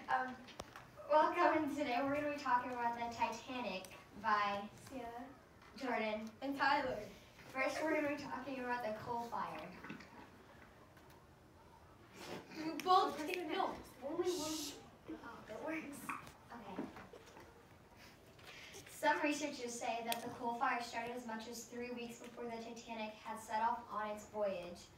Um, Welcome. Today we're going to be talking about the Titanic by Sienna, Jordan, and Tyler. First, we're going to be talking about the coal fire. You both take notes. Only one. Oh, that works. Okay. Some researchers say that the coal fire started as much as 3 weeks before the Titanic had set off on its voyage,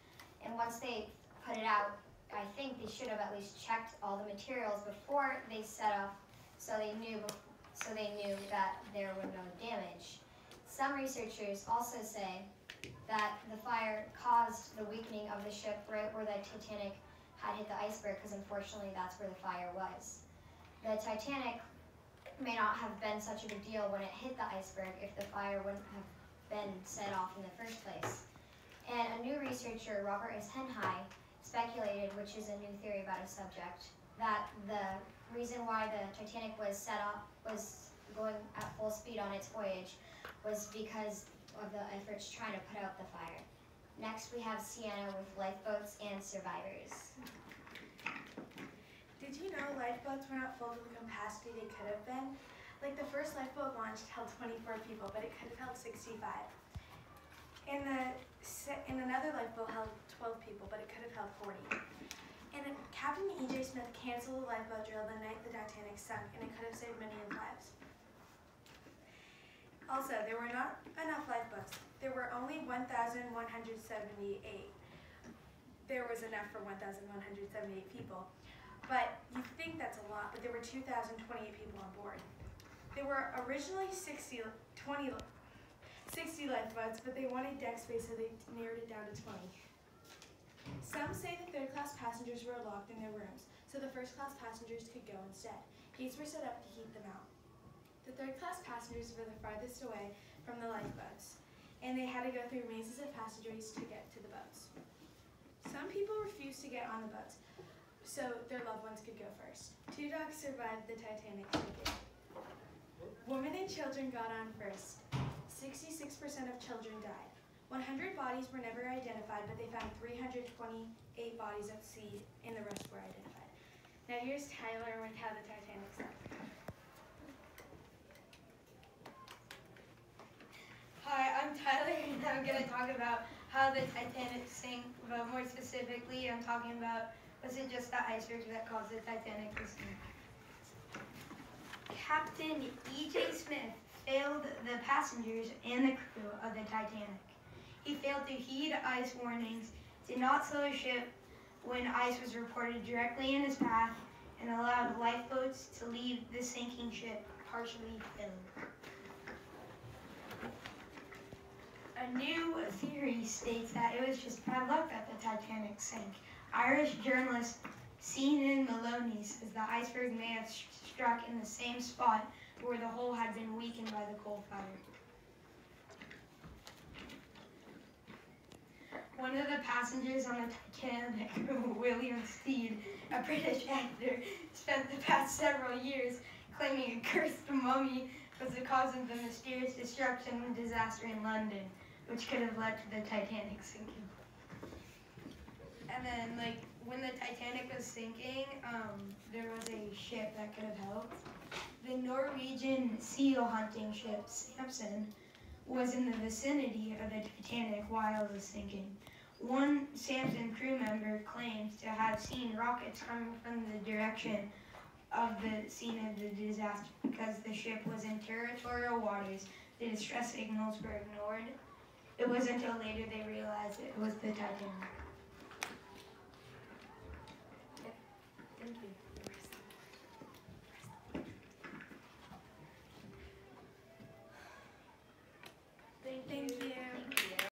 and once they put it out, I think they should have at least checked all the materials before they set off, so they knew that there were no damage. Some researchers also say that the fire caused the weakening of the ship right where the Titanic had hit the iceberg, because unfortunately that's where the fire was. The Titanic may not have been such a big deal when it hit the iceberg if the fire wouldn't have been set off in the first place. And a new researcher, Robert Henhai, speculated, which is a new theory about a subject, that the reason why the Titanic was going at full speed on its voyage was because of the efforts trying to put out the fire. Next, we have Sienna with lifeboats and survivors. Did you know lifeboats were not full to the capacity they could have been? Like the first lifeboat launched held 24 people, but it could have held 65. And another lifeboat held 12 people, but it could have held 40. And Captain E.J. Smith canceled the lifeboat drill the night the Titanic sunk, and it could have saved many lives. Also, there were not enough lifeboats. There were only 1,178. There was enough for 1,178 people. But you think that's a lot, but there were 2,028 people on board. There were originally 60 lifeboats, but they wanted deck space, so they narrowed it down to 20. Some say the third-class passengers were locked in their rooms, so the first-class passengers could go instead. Gates were set up to keep them out. The third-class passengers were the farthest away from the lifeboats, and they had to go through mazes of passageways to get to the boats. Some people refused to get on the boats, so their loved ones could go first. 2 dogs survived the Titanic sinking. Women and children got on first. 66% of children died. 100 bodies were never identified, but they found 328 bodies at sea, and the rest were identified. Now here's Tyler with how the Titanic sank. Hi, I'm Tyler, and I'm going to talk about how the Titanic sank, but more specifically, I'm talking about, was it just the iceberg that caused the Titanic to sink? Captain E.J. Smith failed the passengers and the crew of the Titanic. He failed to heed ice warnings, did not slow his ship when ice was reported directly in his path, and allowed lifeboats to leave the sinking ship partially filled. A new theory states that it was just bad luck that the Titanic sank. Irish journalist Sienna says the iceberg may have struck in the same spot where the hull had been weakened by the coal fire. One of the passengers on the Titanic, William Steed, a British actor, spent the past several years claiming a cursed mummy was the cause of the mysterious destruction and disaster in London, which could have led to the Titanic sinking. And then, when the Titanic was sinking, there was a ship that could have helped. The Norwegian seal hunting ship, Samson, was in the vicinity of the Titanic while it was sinking. One Samson crew member claims to have seen rockets coming from the direction of the scene of the disaster. Because the ship was in territorial waters, the distress signals were ignored. It wasn't until later they realized it was the Titanic.